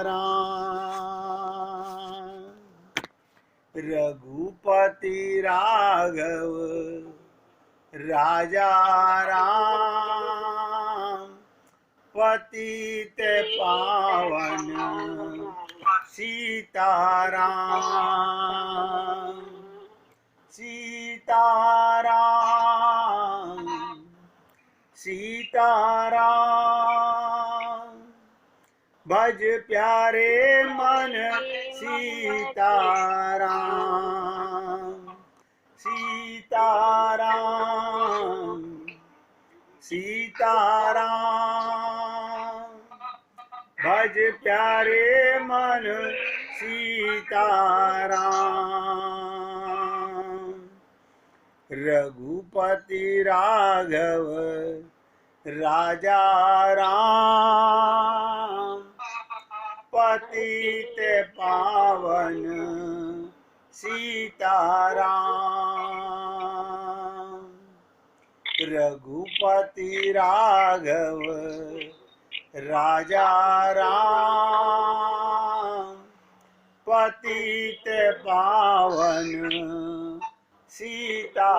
राम रघुपति राघव राजा राम पतित पावन सीताराम सीताराम सीताराम भज प्यारे मन सीताराम सीताराम सीताराम भज प्यारे मन सीताराम रघुपति राघव राजा राम पतित पावन सीताराम रघुपति राघव राजा राम पतित पावन सीताराम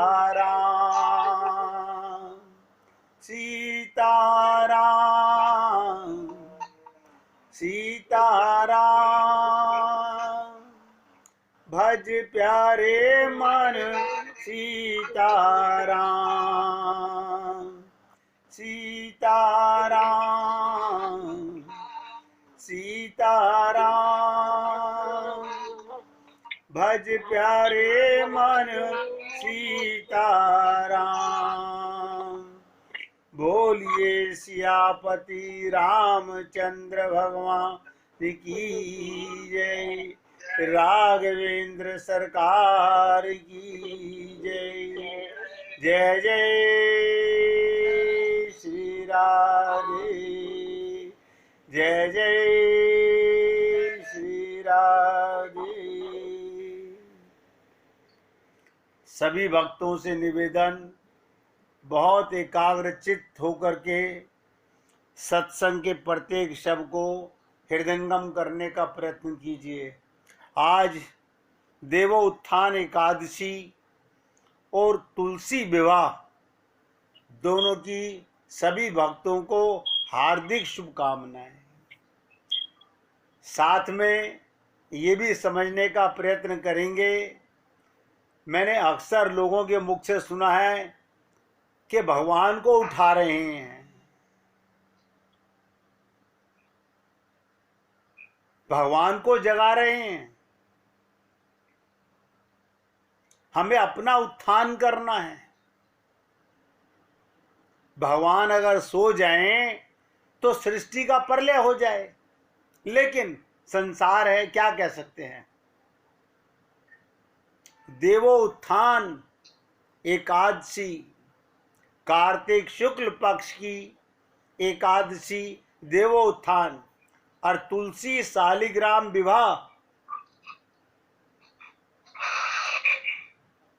सीताराम सीताराम भज प्यारे मन सीताराम सीताराम सीताराम भज प्यारे मन सीताराम बोलिए सियापति रामचंद्र भगवान की जय राघवेंद्र सरकार की जय जय जय श्री राधे जय जय श्री राधे। सभी भक्तों से निवेदन, बहुत एकाग्रचित्त होकर के सत्संग के प्रत्येक शब्द को हृदयंगम करने का प्रयत्न कीजिए। आज देवोत्थान एकादशी और तुलसी विवाह दोनों की सभी भक्तों को हार्दिक शुभकामनाएं। साथ में ये भी समझने का प्रयत्न करेंगे, मैंने अक्सर लोगों के मुख से सुना है कि भगवान को उठा रहे हैं, भगवान को जगा रहे हैं। हमें अपना उत्थान करना है। भगवान अगर सो जाएं तो सृष्टि का प्रलय हो जाए, लेकिन संसार है, क्या कह सकते हैं। देवोत्थान एकादशी, कार्तिक शुक्ल पक्ष की एकादशी देवोत्थान और तुलसी शालिग्राम विवाह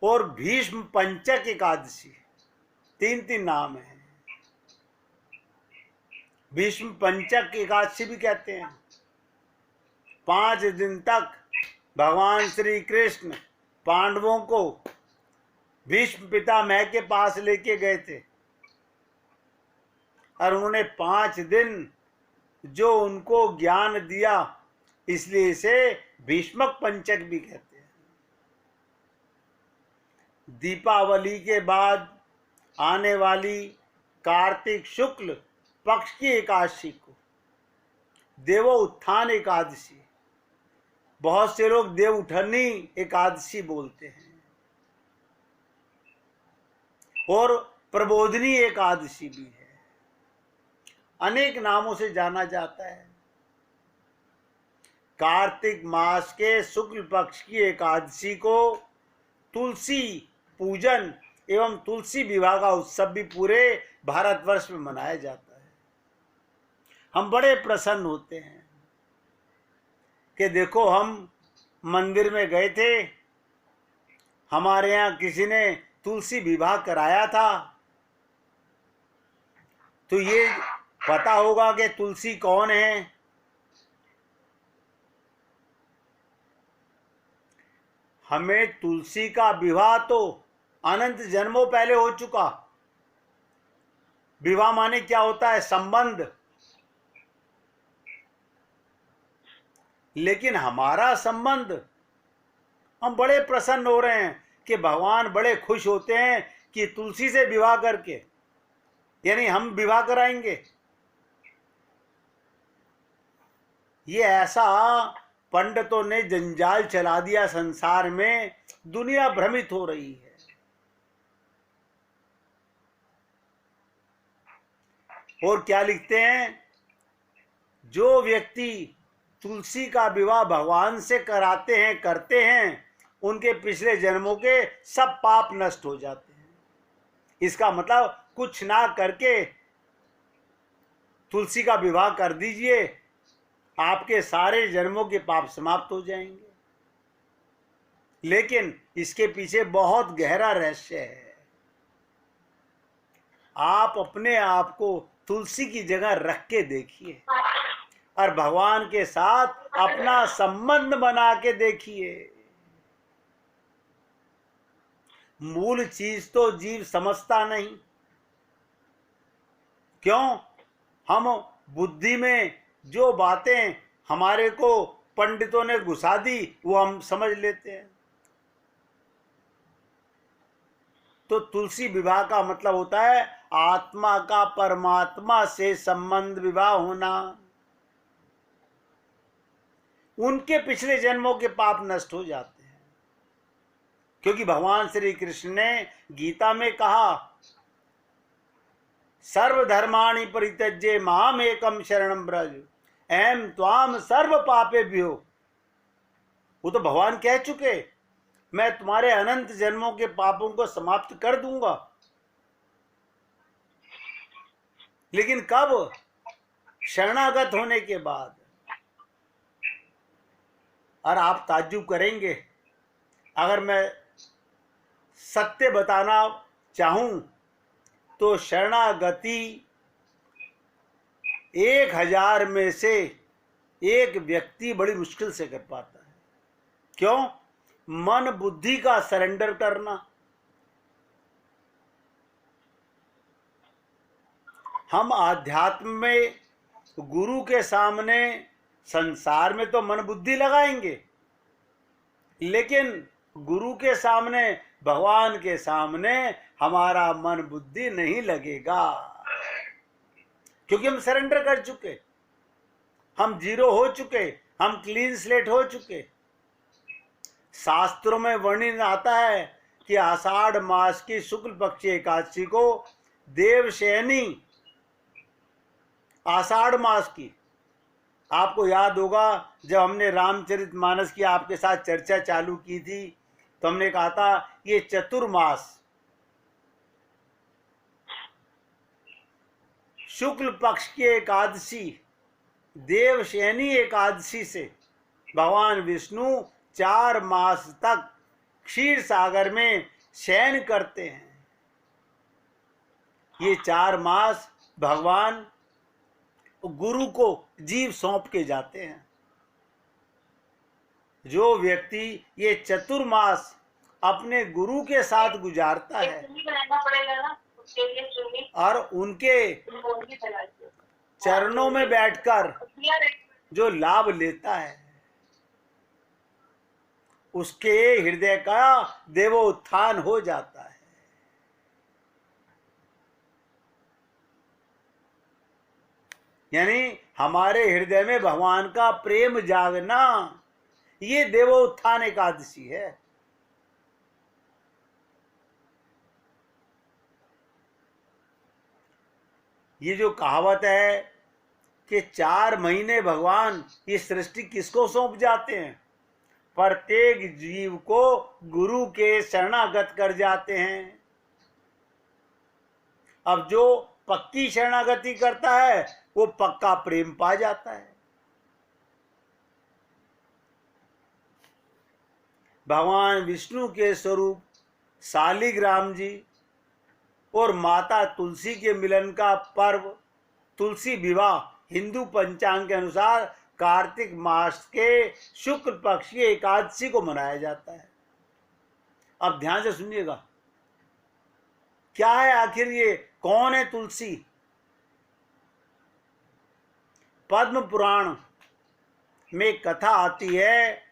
और भीष्म पंचक एकादशी, तीन तीन नाम है। भीष्म पंचक एकादशी भी कहते हैं। 5 दिन तक भगवान श्री कृष्ण पांडवों को भीष्म पितामह के पास लेके गए थे और उन्होंने 5 दिन जो उनको ज्ञान दिया, इसलिए इसे भीष्मक पंचक भी कहते हैं। दीपावली के बाद आने वाली कार्तिक शुक्ल पक्ष की एकादशी को देवोत्थान एकादशी, बहुत से लोग देवउठनी एकादशी बोलते हैं, और प्रबोधनी एकादशी भी है। अनेक नामों से जाना जाता है। कार्तिक मास के शुक्ल पक्ष की एकादशी को तुलसी पूजन एवं तुलसी विवाह का उत्सव भी पूरे भारतवर्ष में मनाया जाता है। हम बड़े प्रसन्न होते हैं कि देखो, हम मंदिर में गए थे, हमारे यहाँ किसी ने तुलसी विवाह कराया था, तो ये पता होगा कि तुलसी कौन है, हमें तुलसी का विवाह तो अनंत जन्मों पहले हो चुका। विवाह माने क्या होता है? संबंध। लेकिन हमारा संबंध, हम बड़े प्रसन्न हो रहे हैं कि भगवान बड़े खुश होते हैं कि तुलसी से विवाह करके, यानी हम विवाह कराएंगे। ये ऐसा पंडितों ने जंजाल चला दिया संसार में, दुनिया भ्रमित हो रही है। और क्या लिखते हैं? जो व्यक्ति तुलसी का विवाह भगवान से कराते हैं, करते हैं, उनके पिछले जन्मों के सब पाप नष्ट हो जाते हैं। इसका मतलब कुछ ना करके तुलसी का विवाह कर दीजिए, आपके सारे जन्मों के पाप समाप्त हो जाएंगे। लेकिन इसके पीछे बहुत गहरा रहस्य है। आप अपने आप को तुलसी की जगह रख के देखिए और भगवान के साथ अपना संबंध बना के देखिए। मूल चीज तो जीव समझता नहीं। क्यों? हम बुद्धि में जो बातें हमारे को पंडितों ने घुसा दी वो हम समझ लेते हैं। तो तुलसी विवाह का मतलब होता है आत्मा का परमात्मा से संबंध, विवाह होना। उनके पिछले जन्मों के पाप नष्ट हो जाते हैं, क्योंकि भगवान श्री कृष्ण ने गीता में कहा, सर्वधर्माणि परित्यज्य माम एकम शरणम व्रज अहम त्वाम सर्व पापेभ्यो। वो तो भगवान कह चुके, मैं तुम्हारे अनंत जन्मों के पापों को समाप्त कर दूंगा। लेकिन कब? शरणागत होने के बाद। और आप ताज्जुब करेंगे, अगर मैं सत्य बताना चाहूं तो शरणागति 1000 में से एक व्यक्ति बड़ी मुश्किल से कर पाता है। क्यों? मन बुद्धि का सरेंडर करना। हम आध्यात्म में गुरु के सामने, संसार में तो मन बुद्धि लगाएंगे, लेकिन गुरु के सामने, भगवान के सामने हमारा मन बुद्धि नहीं लगेगा, क्योंकि हम सरेंडर कर चुके, हम जीरो हो चुके, हम क्लीन स्लेट हो चुके। शास्त्रों में वर्णन आता है कि आषाढ़ मास की शुक्ल पक्ष एकादशी को देवशयनी, आषाढ़ मास की, आपको याद होगा जब हमने रामचरितमानस की आपके साथ चर्चा चालू की थी तो हमने कहा था ये चतुर्मास, शुक्ल पक्ष की एकादशी, देवशयनी एकादशी से भगवान विष्णु 4 मास तक क्षीर सागर में शयन करते हैं। ये 4 मास भगवान गुरु को जीव सौंप के जाते हैं। जो व्यक्ति ये चतुर्मास अपने गुरु के साथ गुजारता है और उनके चरणों में बैठकर जो लाभ लेता है, उसके हृदय का देवोत्थान हो जाता है। यानी हमारे हृदय में भगवान का प्रेम जागना, ये देवोत्थान एकादशी है। ये जो कहावत है कि 4 महीने भगवान ये सृष्टि किसको सौंप जाते हैं? प्रत्येक जीव को गुरु के शरणागत कर जाते हैं। अब जो पक्की शरणागति करता है वो पक्का प्रेम पा जाता है। भगवान विष्णु के स्वरूप शालिग्राम जी और माता तुलसी के मिलन का पर्व तुलसी विवाह हिंदू पंचांग के अनुसार कार्तिक मास के शुक्ल पक्ष की एकादशी को मनाया जाता है। अब ध्यान से सुनिएगा, क्या है आखिर ये, कौन है तुलसी? पद्म पुराण में कथा आती है,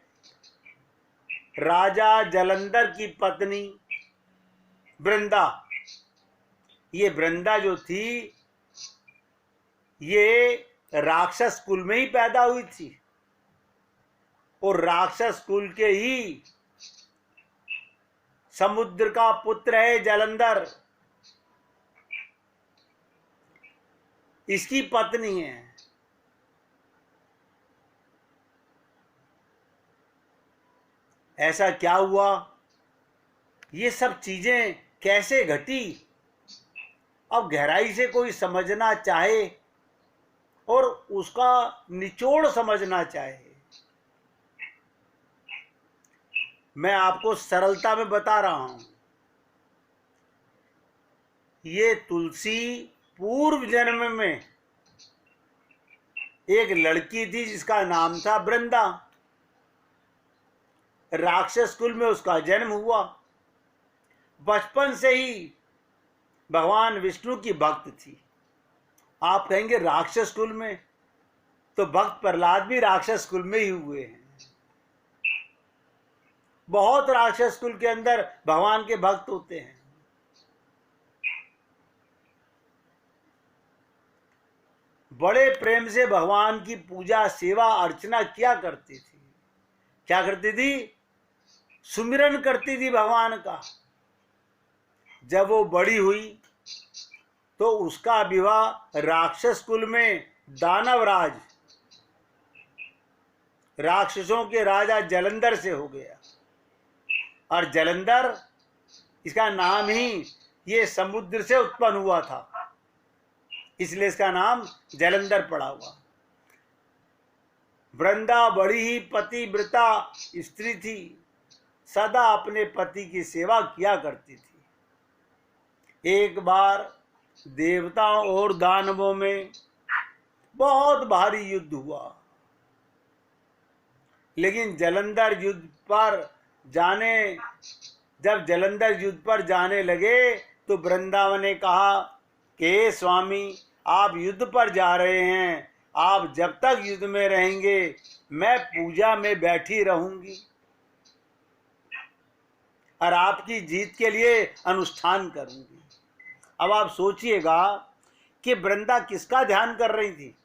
राजा जलंधर की पत्नी वृंदा, ये वृंदा जो थी ये राक्षस कुल में ही पैदा हुई थी, और राक्षस कुल के ही समुद्र का पुत्र है जलंधर, इसकी पत्नी है। ऐसा क्या हुआ, ये सब चीजें कैसे घटी? अब गहराई से कोई समझना चाहे और उसका निचोड़ समझना चाहे, मैं आपको सरलता में बता रहा हूं। ये तुलसी पूर्व जन्म में एक लड़की थी जिसका नाम था वृंदा, राक्षस कुल में उसका जन्म हुआ। बचपन से ही भगवान विष्णु की भक्त थी। आप कहेंगे राक्षस कुल में, तो भक्त प्रहलाद भी राक्षस कुल में ही हुए हैं। बहुत राक्षस कुल के अंदर भगवान के भक्त होते हैं। बड़े प्रेम से भगवान की पूजा सेवा अर्चना किया करती थी। क्या करती थी? सुमिरन करती थी भगवान का। जब वो बड़ी हुई तो उसका विवाह राक्षस कुल में दानवराज, राक्षसों के राजा जलंधर से हो गया। और जलंधर, इसका नाम ही ये समुद्र से उत्पन्न हुआ था, इसलिए इसका नाम जलंधर पड़ा हुआ। वृंदा बड़ी ही पतिव्रता स्त्री थी, सदा अपने पति की सेवा किया करती थी। एक बार देवताओं और दानवों में बहुत भारी युद्ध हुआ, लेकिन जलंधर जब जलंधर युद्ध पर जाने लगे तो वृंदावन ने कहा कि स्वामी, आप युद्ध पर जा रहे हैं, आप जब तक युद्ध में रहेंगे मैं पूजा में बैठी रहूंगी और आपकी जीत के लिए अनुष्ठान करूंगी। अब आप सोचिएगा कि वृंदा किसका ध्यान कर रही थी,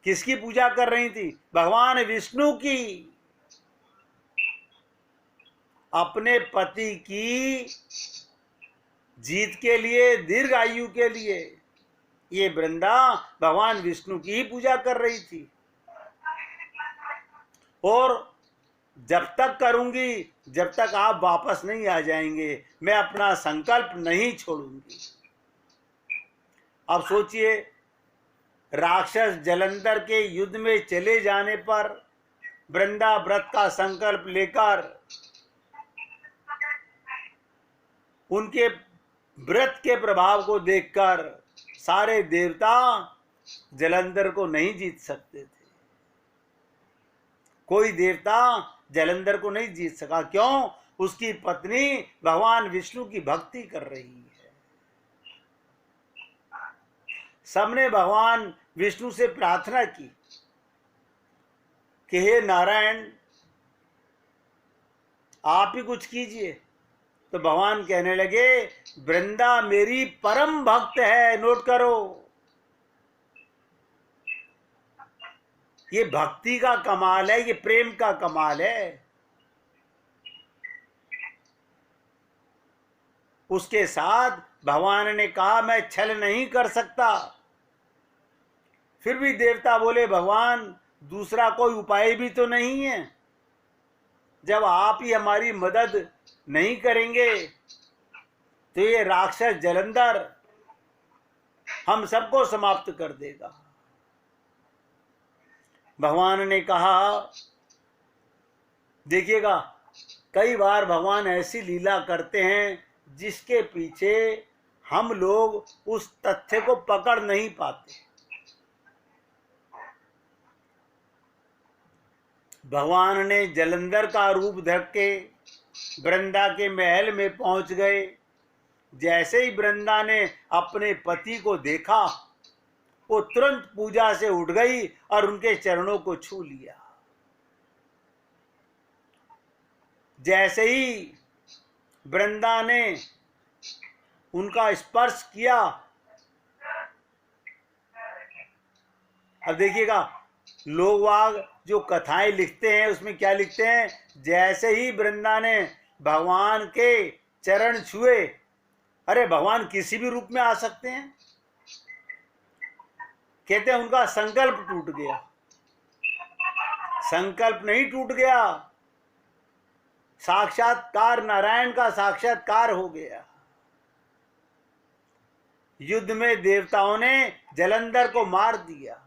किसकी पूजा कर रही थी? भगवान विष्णु की। अपने पति की जीत के लिए, दीर्घ आयु के लिए ये वृंदा भगवान विष्णु की ही पूजा कर रही थी। और जब तक करूंगी, जब तक आप वापस नहीं आ जाएंगे, मैं अपना संकल्प नहीं छोड़ूंगी। अब सोचिए, राक्षस जलंधर के युद्ध में चले जाने पर वृंदा व्रत का संकल्प लेकर उनके व्रत के प्रभाव को देखकर सारे देवता जलंधर को नहीं जीत सकते थे। कोई देवता जलंधर को नहीं जीत सका। क्यों? उसकी पत्नी भगवान विष्णु की भक्ति कर रही है। सबने भगवान विष्णु से प्रार्थना की कि हे नारायण, आप ही कुछ कीजिए। तो भगवान कहने लगे, वृंदा मेरी परम भक्त है, नोट करो। ये भक्ति का कमाल है, ये प्रेम का कमाल है। उसके साथ भगवान ने कहा, मैं छल नहीं कर सकता। फिर भी देवता बोले, भगवान दूसरा कोई उपाय भी तो नहीं है। जब आप ही हमारी मदद नहीं करेंगे तो ये राक्षस जलंधर हम सबको समाप्त कर देगा। भगवान ने कहा, देखिएगा, कई बार भगवान ऐसी लीला करते हैं जिसके पीछे हम लोग उस तथ्य को पकड़ नहीं पाते। भगवान ने जलंधर का रूप धर के वृंदा के महल में पहुंच गए। जैसे ही वृंदा ने अपने पति को देखा, वो तुरंत पूजा से उठ गई और उनके चरणों को छू लिया। जैसे ही वृंदा ने उनका स्पर्श किया, अब देखिएगा लोग वाग जो कथाएं लिखते हैं उसमें क्या लिखते हैं, जैसे ही वृंदा ने भगवान के चरण छुए, अरे भगवान किसी भी रूप में आ सकते हैं, कहते हैं उनका संकल्प टूट गया। संकल्प नहीं टूट गया, साक्षात्कार, नारायण का साक्षात्कार हो गया। युद्ध में देवताओं ने जलंधर को मार दिया,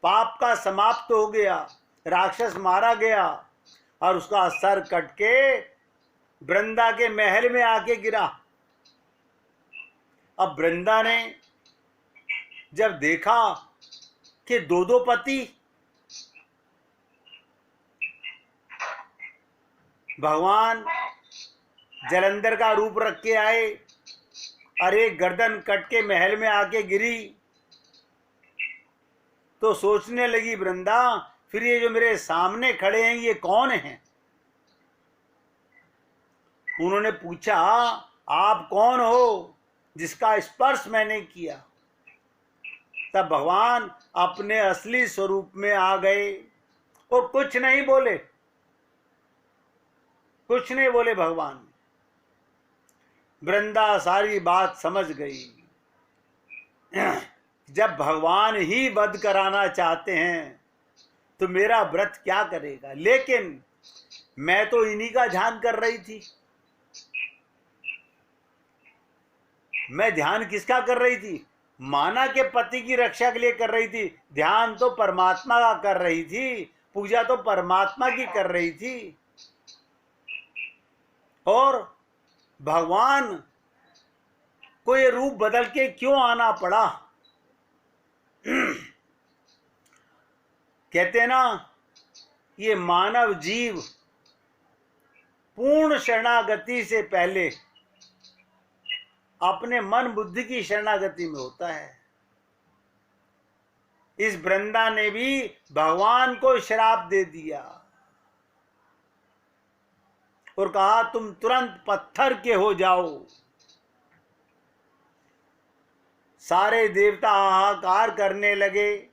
पाप का समाप्त हो गया, राक्षस मारा गया और उसका सर कट के वृंदा के महल में आके गिरा। अब वृंदा ने जब देखा कि दो दो पति, भगवान जलंधर का रूप रख के आए और एक गर्दन कट के महल में आके गिरी, तो सोचने लगी वृंदा, फिर ये जो मेरे सामने खड़े हैं ये कौन हैं? उन्होंने पूछा, आप कौन हो जिसका स्पर्श मैंने किया? तब भगवान अपने असली स्वरूप में आ गए और कुछ नहीं बोले, कुछ नहीं बोले भगवान। वृंदा सारी बात समझ गई। जब भगवान ही वध कराना चाहते हैं तो मेरा व्रत क्या करेगा? लेकिन मैं तो इन्हीं का ध्यान कर रही थी। मैं ध्यान किसका कर रही थी? माना के पति की रक्षा के लिए कर रही थी। ध्यान तो परमात्मा का कर रही थी, पूजा तो परमात्मा की कर रही थी। और भगवान को ये रूप बदल के क्यों आना पड़ा? कहते हैं ना, ये मानव जीव पूर्ण शरणागति से पहले अपने मन बुद्धि की शरणागति में होता है। इस वृंदा ने भी भगवान को श्राप दे दिया और कहा तुम तुरंत पत्थर के हो जाओ। सारे देवता हाहाकार करने लगे,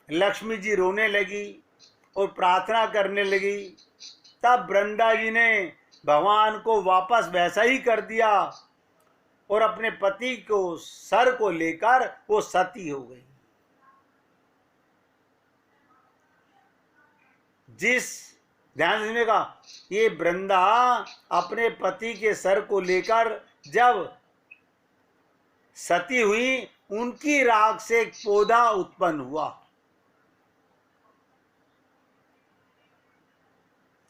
लक्ष्मी जी रोने लगी और प्रार्थना करने लगी। तब वृंदा जी ने भगवान को वापस वैसा ही कर दिया और अपने पति को सर को लेकर वो सती हो गई। जिस ध्यान सुनिएगा, ये वृंदा अपने पति के सर को लेकर जब सती हुई, उनकी राख से एक पौधा उत्पन्न हुआ।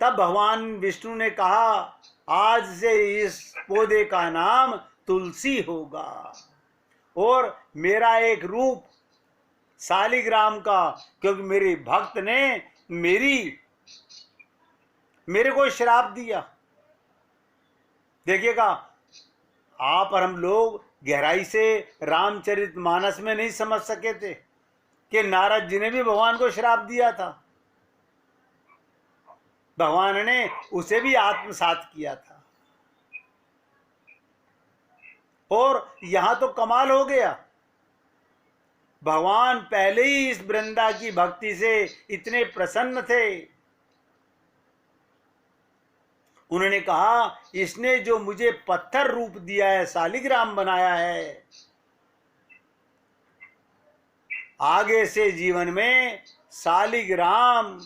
तब भगवान विष्णु ने कहा, आज से इस पौधे का नाम तुलसी होगा और मेरा एक रूप शालिग्राम का, क्योंकि मेरे भक्त ने मेरे को श्राप दिया। देखिएगा, आप और हम लोग गहराई से रामचरितमानस में नहीं समझ सके थे कि नारद जी ने भी भगवान को श्राप दिया था। भगवान ने उसे भी आत्मसात किया था। और यहां तो कमाल हो गया, भगवान पहले ही इस वृंदा की भक्ति से इतने प्रसन्न थे। उन्होंने कहा, इसने जो मुझे पत्थर रूप दिया है, शालिग्राम बनाया है, आगे से जीवन में शालिग्राम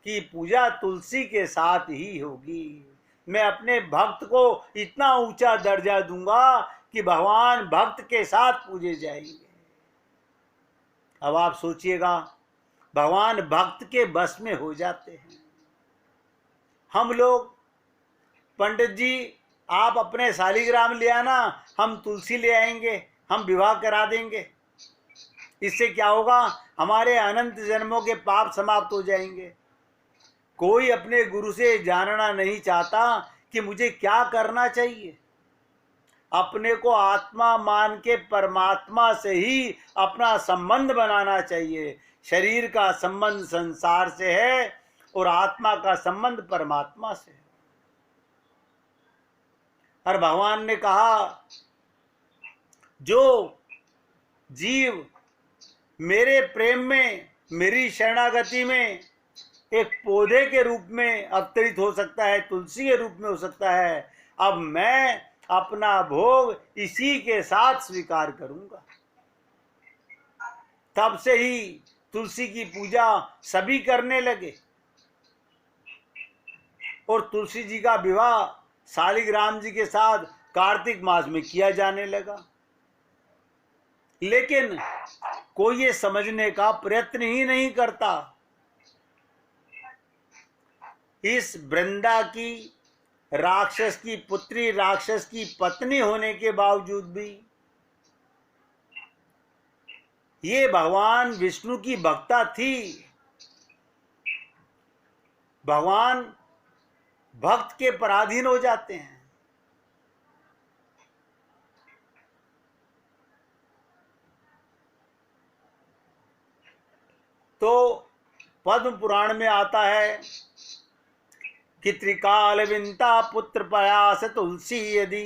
की पूजा तुलसी के साथ ही होगी। मैं अपने भक्त को इतना ऊंचा दर्जा दूंगा कि भगवान भक्त के साथ पूजे जाएंगे। अब आप सोचिएगा, भगवान भक्त के बस में हो जाते हैं। हम लोग, पंडित जी आप अपने शालिग्राम ले आना, हम तुलसी ले आएंगे, हम विवाह करा देंगे। इससे क्या होगा? हमारे अनंत जन्मों के पाप समाप्त हो जाएंगे। कोई अपने गुरु से जानना नहीं चाहता कि मुझे क्या करना चाहिए। अपने को आत्मा मान के परमात्मा से ही अपना संबंध बनाना चाहिए। शरीर का संबंध संसार से है और आत्मा का संबंध परमात्मा से है। और भगवान ने कहा, जो जीव मेरे प्रेम में, मेरी शरणागति में एक पौधे के रूप में अवतरित हो सकता है, तुलसी के रूप में हो सकता है, अब मैं अपना भोग इसी के साथ स्वीकार करूंगा। तब से ही तुलसी की पूजा सभी करने लगे और तुलसी जी का विवाह शालिग्राम जी के साथ कार्तिक मास में किया जाने लगा। लेकिन कोई ये समझने का प्रयत्न ही नहीं करता। इस वृंदा की राक्षस की पुत्री, राक्षस की पत्नी होने के बावजूद भी ये भगवान विष्णु की भक्ता थी। भगवान भक्त के पराधीन हो जाते हैं। तो पद्म पुराण में आता है कि त्रिकाल विंता पुत्र प्रयास तुलसी यदि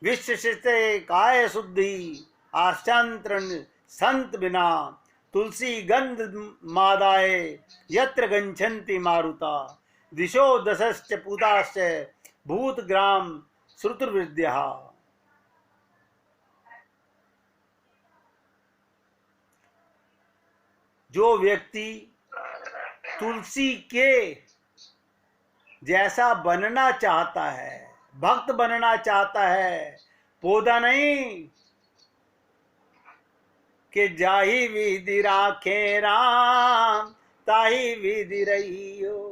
विश्वसिते काय शुद्धि आश्चंतरण संत बिना तुलसी गंध मादाय यत्र गंछन्ति मारुता दिशो दशश्च पूताश्च भूत ग्राम श्रुतुर्विद्या। जो व्यक्ति तुलसी के जैसा बनना चाहता है, भक्त बनना चाहता है, पौधा नहीं कि जाही विधि राखे राम ताही विधि रही हो।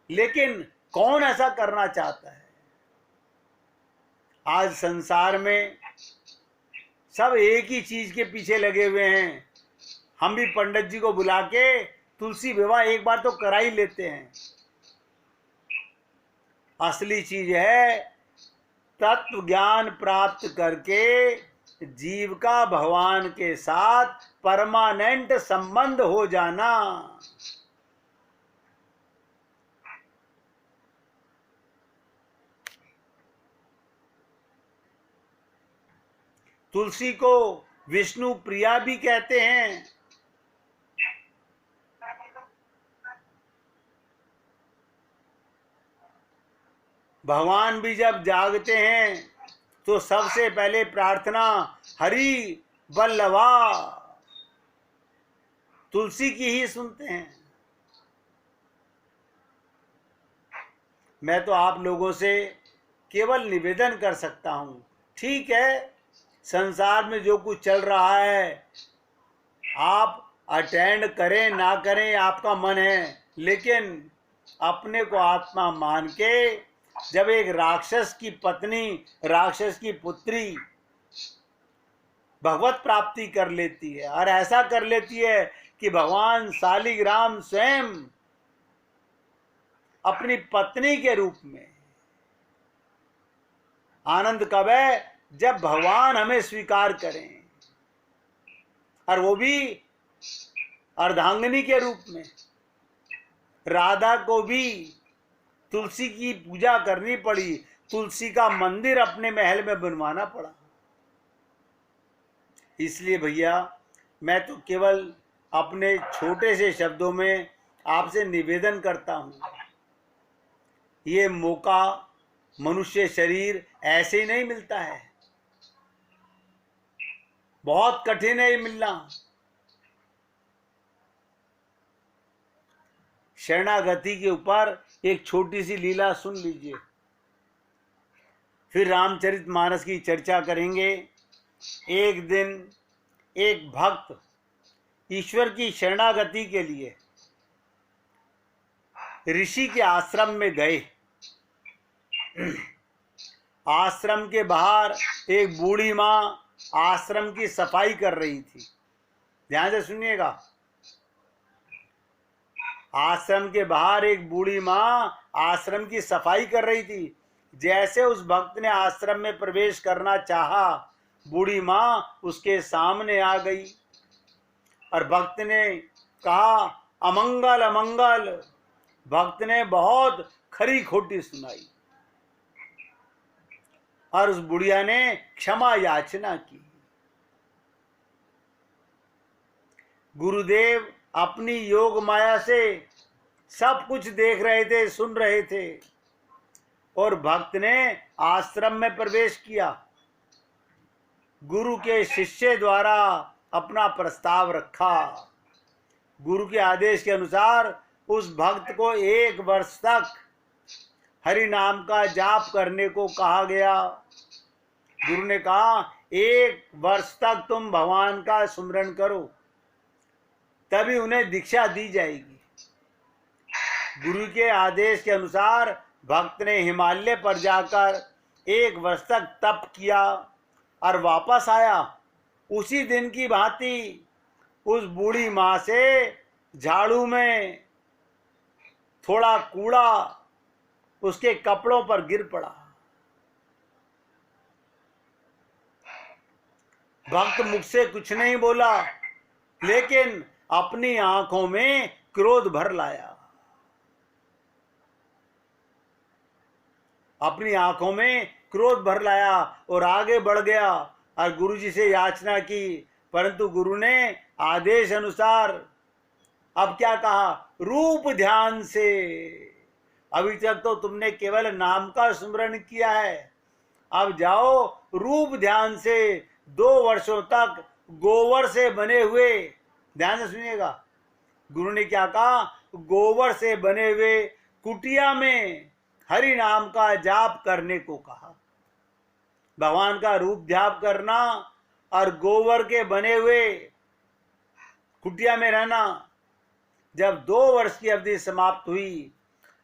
लेकिन कौन ऐसा करना चाहता है? आज संसार में सब एक ही चीज के पीछे लगे हुए हैं। हम भी पंडित जी को बुला के तुलसी विवाह एक बार तो करा ही लेते हैं। असली चीज है तत्व ज्ञान प्राप्त करके जीव का भगवान के साथ परमानेंट संबंध हो जाना। तुलसी को विष्णु प्रिया भी कहते हैं। भगवान भी जब जागते हैं तो सबसे पहले प्रार्थना हरि वल्लभा तुलसी की ही सुनते हैं। मैं तो आप लोगों से केवल निवेदन कर सकता हूं, ठीक है संसार में जो कुछ चल रहा है आप अटेंड करें ना करें आपका मन है, लेकिन अपने को आत्मा मान के जब एक राक्षस की पत्नी, राक्षस की पुत्री भगवत प्राप्ति कर लेती है और ऐसा कर लेती है कि भगवान शालिग्राम स्वयं अपनी पत्नी के रूप में, आनंद कब है जब भगवान हमें स्वीकार करें, और वो भी अर्धांगिनी के रूप में। राधा को भी तुलसी की पूजा करनी पड़ी, तुलसी का मंदिर अपने महल में बनवाना पड़ा। इसलिए भैया मैं तो केवल अपने छोटे से शब्दों में आपसे निवेदन करता हूं, ये मौका मनुष्य शरीर ऐसे ही नहीं मिलता है, बहुत कठिन है ये मिलना। शरणागति के ऊपर एक छोटी सी लीला सुन लीजिए, फिर रामचरितमानस की चर्चा करेंगे। एक दिन एक भक्त ईश्वर की शरणागति के लिए ऋषि के आश्रम में गए। आश्रम के बाहर एक बूढ़ी माँ आश्रम की सफाई कर रही थी। ध्यान से सुनिएगा। आश्रम के बाहर एक बूढ़ी माँ आश्रम की सफाई कर रही थी। जैसे उस भक्त ने आश्रम में प्रवेश करना चाहा, बूढ़ी माँ उसके सामने आ गई और भक्त ने कहा, अमंगल अमंगल। भक्त ने बहुत खरी खोटी सुनाई और उस बुढ़िया ने क्षमा याचना की। गुरुदेव अपनी योग माया से सब कुछ देख रहे थे, सुन रहे थे और भक्त ने आश्रम में प्रवेश किया। गुरु के शिष्य द्वारा अपना प्रस्ताव रखा। गुरु के आदेश के अनुसार उस भक्त को 1 वर्ष तक हरि नाम का जाप करने को कहा गया। गुरु ने कहा 1 वर्ष तक तुम भगवान का सुमिरन करो, तभी उन्हें दीक्षा दी जाएगी। गुरु के आदेश के अनुसार भक्त ने हिमालय पर जाकर 1 वर्ष तक तप किया और वापस आया। उसी दिन की भांति उस बूढ़ी माँ से झाड़ू में थोड़ा कूड़ा उसके कपड़ों पर गिर पड़ा। भक्त मुख से कुछ नहीं बोला, लेकिन अपनी आंखों में क्रोध भर लाया। अपनी आंखों में क्रोध भर लाया और आगे बढ़ गया और गुरुजी से याचना की, परंतु गुरु ने आदेश अनुसार अब क्या कहा, रूप ध्यान से। अभी तक तो तुमने केवल नाम का स्मरण किया है, अब जाओ रूप ध्यान से 2 वर्षों तक गोबर से बने हुए, ध्यान से सुनिएगा, गुरु ने क्या कहा, गोबर से बने हुए कुटिया में हरि नाम का जाप करने को कहा। भगवान का रूप ध्यान करना और गोबर के बने हुए कुटिया में रहना। जब 2 वर्ष की अवधि समाप्त हुई,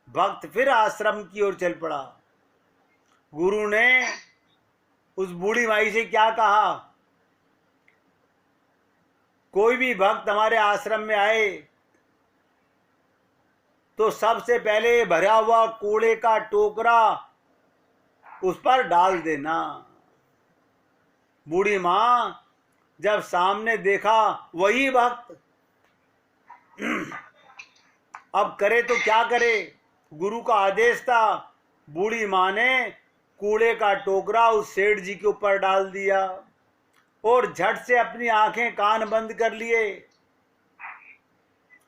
भक्त फिर आश्रम की ओर चल पड़ा। गुरु ने उस बूढ़ी माई से क्या कहा, कोई भी भक्त हमारे आश्रम में आए तो सबसे पहले भरा हुआ कूड़े का टोकरा उस पर डाल देना। बूढ़ी मां जब सामने देखा वही भक्त, अब करे तो क्या करे, गुरु का आदेश था। बूढ़ी मां ने कूड़े का टोकरा उस सेठ जी के ऊपर डाल दिया और झट से अपनी आंखें कान बंद कर लिए।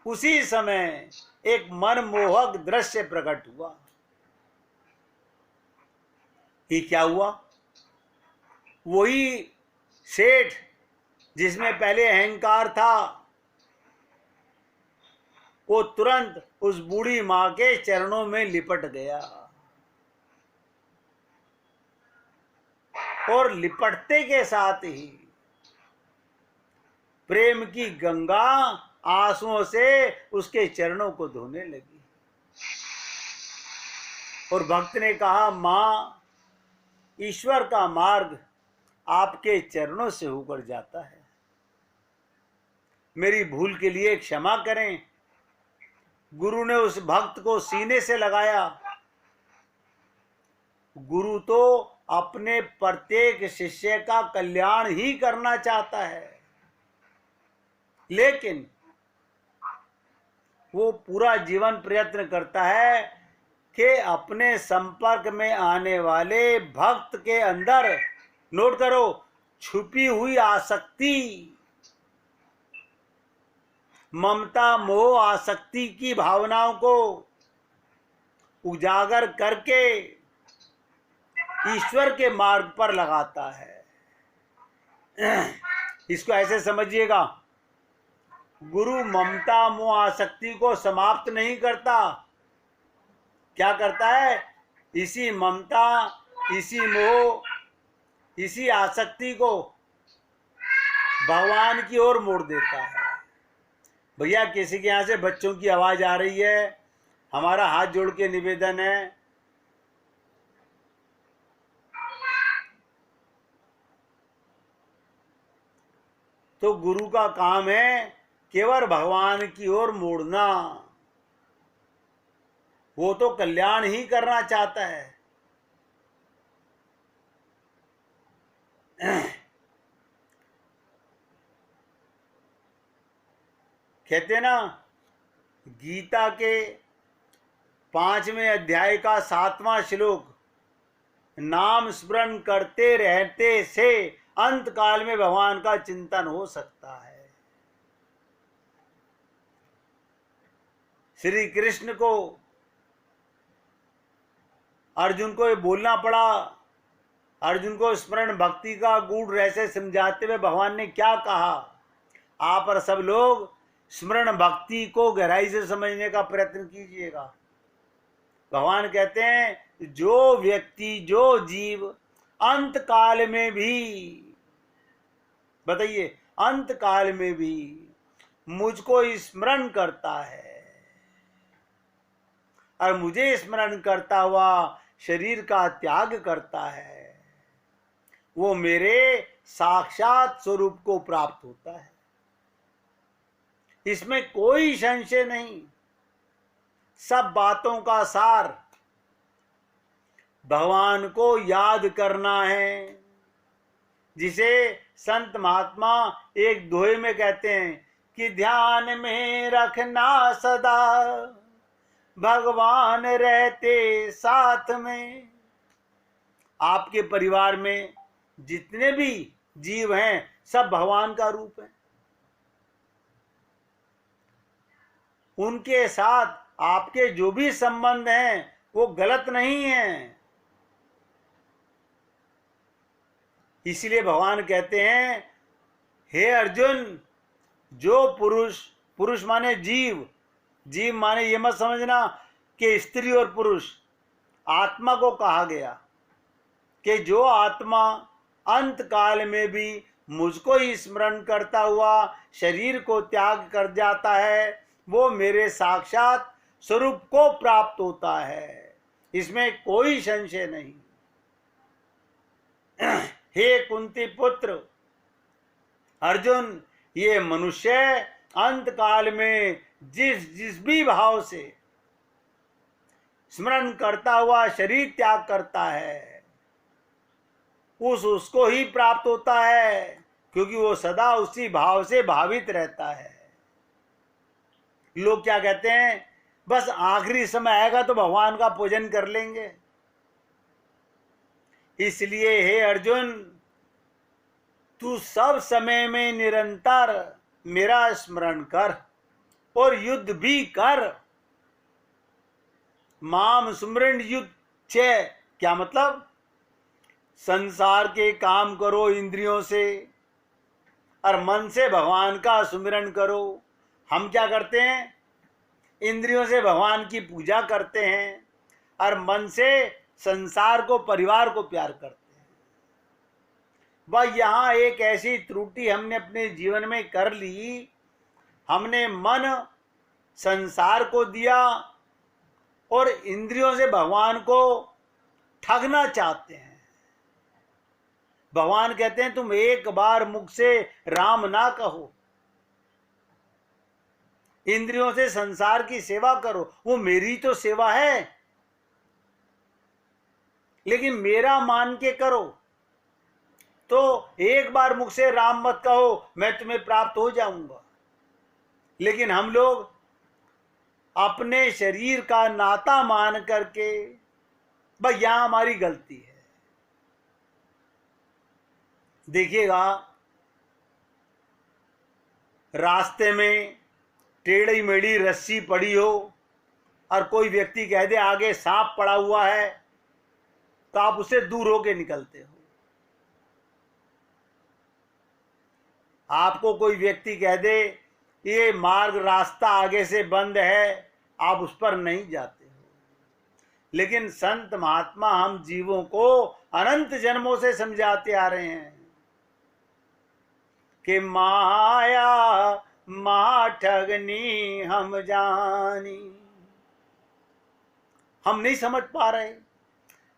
उसी समय एक मनमोहक दृश्य प्रकट हुआ। ये क्या हुआ, वही सेठ जिसमें पहले अहंकार था, वो तुरंत उस बूढ़ी मां के चरणों में लिपट गया और लिपटते के साथ ही प्रेम की गंगा आंसुओं से उसके चरणों को धोने लगी। और भक्त ने कहा, मां, ईश्वर का मार्ग आपके चरणों से होकर जाता है, मेरी भूल के लिए क्षमा करें। गुरु ने उस भक्त को सीने से लगाया। गुरु तो अपने प्रत्येक शिष्य का कल्याण ही करना चाहता है, लेकिन वो पूरा जीवन प्रयत्न करता है कि अपने संपर्क में आने वाले भक्त के अंदर, नोट करो, छुपी हुई आसक्ति, ममता मोह आसक्ति की भावनाओं को उजागर करके ईश्वर के मार्ग पर लगाता है। इसको ऐसे समझिएगा, गुरु ममता मोह आसक्ति को समाप्त नहीं करता, क्या करता है, इसी ममता, इसी मोह, इसी आसक्ति को भगवान की ओर मोड़ देता है। भैया किसी के यहाँ से बच्चों की आवाज आ रही है, हमारा हाथ जोड़ के निवेदन है, तो गुरु का काम है केवल भगवान की ओर मोड़ना। वो तो कल्याण ही करना चाहता है। कहते ना, गीता के 5वें अध्याय का 7वां श्लोक, नाम स्मरण करते रहते से अंत काल में भगवान का चिंतन हो सकता है। श्री कृष्ण को, अर्जुन को ये बोलना पड़ा। अर्जुन को स्मरण भक्ति का गूढ़ रहस्य समझाते हुए भगवान ने क्या कहा? आप और सब लोग स्मरण भक्ति को गहराई से समझने का प्रयत्न कीजिएगा। भगवान कहते हैं, जो व्यक्ति, जो जीव अंत काल में भी, बताइए, अंत काल में भी मुझको स्मरण करता है और मुझे स्मरण करता हुआ शरीर का त्याग करता है, वो मेरे साक्षात स्वरूप को प्राप्त होता है। इसमें कोई संशय नहीं। सब बातों का सार भगवान को याद करना है, जिसे संत महात्मा एक दोहे में कहते हैं कि ध्यान में रखना सदा भगवान रहते साथ में। आपके परिवार में जितने भी जीव हैं सब भगवान का रूप है। उनके साथ आपके जो भी संबंध हैं वो गलत नहीं है। इसलिए भगवान कहते हैं, हे अर्जुन, जो पुरुष, पुरुष माने जीव, जीव माने ये मत समझना कि स्त्री और पुरुष, आत्मा को कहा गया कि जो आत्मा अंत काल में भी मुझको ही स्मरण करता हुआ शरीर को त्याग कर जाता है, वो मेरे साक्षात स्वरूप को प्राप्त होता है। इसमें कोई संशय नहीं। हे कुंती पुत्र अर्जुन, ये मनुष्य अंत काल में जिस भी भाव से स्मरण करता हुआ शरीर त्याग करता है, उसको ही प्राप्त होता है, क्योंकि वो सदा उसी भाव से भावित रहता है। लोग क्या कहते हैं, बस आखिरी समय आएगा तो भगवान का पूजन कर लेंगे। इसलिए हे अर्जुन, तू सब समय में निरंतर मेरा स्मरण कर और युद्ध भी कर। माम सुमरण युद्ध छे, क्या मतलब? संसार के काम करो इंद्रियों से और मन से भगवान का सुमिरन करो। हम क्या करते हैं? इंद्रियों से भगवान की पूजा करते हैं और मन से संसार को, परिवार को प्यार करते हैं। वह यहाँ एक ऐसी त्रुटि हमने अपने जीवन में कर ली, हमने मन संसार को दिया और इंद्रियों से भगवान को ठगना चाहते हैं। भगवान कहते हैं, तुम एक बार मुख से राम ना कहो, इंद्रियों से संसार की सेवा करो। वो मेरी तो सेवा है, लेकिन मेरा मान के करो। तो एक बार मुख से राम मत कहो, मैं तुम्हें प्राप्त हो जाऊंगा। लेकिन हम लोग अपने शरीर का नाता मान करके, बस यहां हमारी गलती है। देखिएगा, रास्ते में टेढ़ी मेढ़ी रस्सी पड़ी हो और कोई व्यक्ति कह दे आगे सांप पड़ा हुआ है, तो आप उससे दूर होके निकलते हो। आपको कोई व्यक्ति कह दे ये मार्ग, रास्ता आगे से बंद है, आप उस पर नहीं जाते हो। लेकिन संत महात्मा हम जीवों को अनंत जन्मों से समझाते आ रहे हैं कि माया मा ठगनी हम जानी। हम नहीं समझ पा रहे।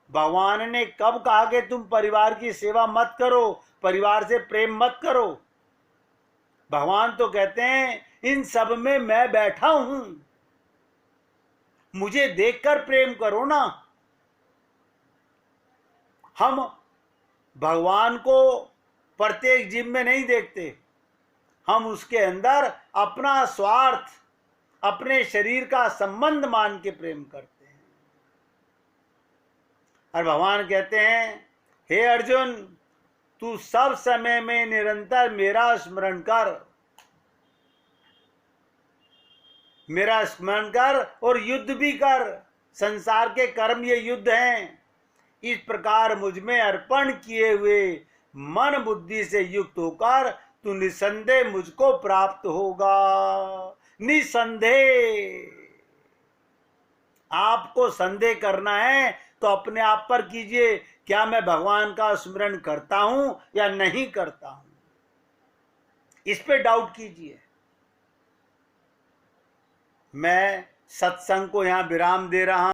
भगवान ने कब कहा कि तुम परिवार की सेवा मत करो, परिवार से प्रेम मत करो? भगवान तो कहते हैं इन सब में मैं बैठा हूं, मुझे देखकर प्रेम करो ना। हम भगवान को प्रत्येक जीव में नहीं देखते, हम उसके अंदर अपना स्वार्थ, अपने शरीर का संबंध मान के प्रेम करते हैं। और भगवान कहते हैं, हे अर्जुन, तू सब समय में निरंतर मेरा स्मरण कर, मेरा स्मरण कर और युद्ध भी कर। संसार के कर्म ये युद्ध हैं। इस प्रकार मुझ में अर्पण किए हुए मन बुद्धि से युक्त होकर तू निसंदेह मुझको प्राप्त होगा। निसंदेह। आपको संदेह करना है तो अपने आप पर कीजिए, क्या मैं भगवान का स्मरण करता हूं या नहीं करता हूं, इस पे डाउट कीजिए। मैं सत्संग को यहां विराम दे रहा हूं।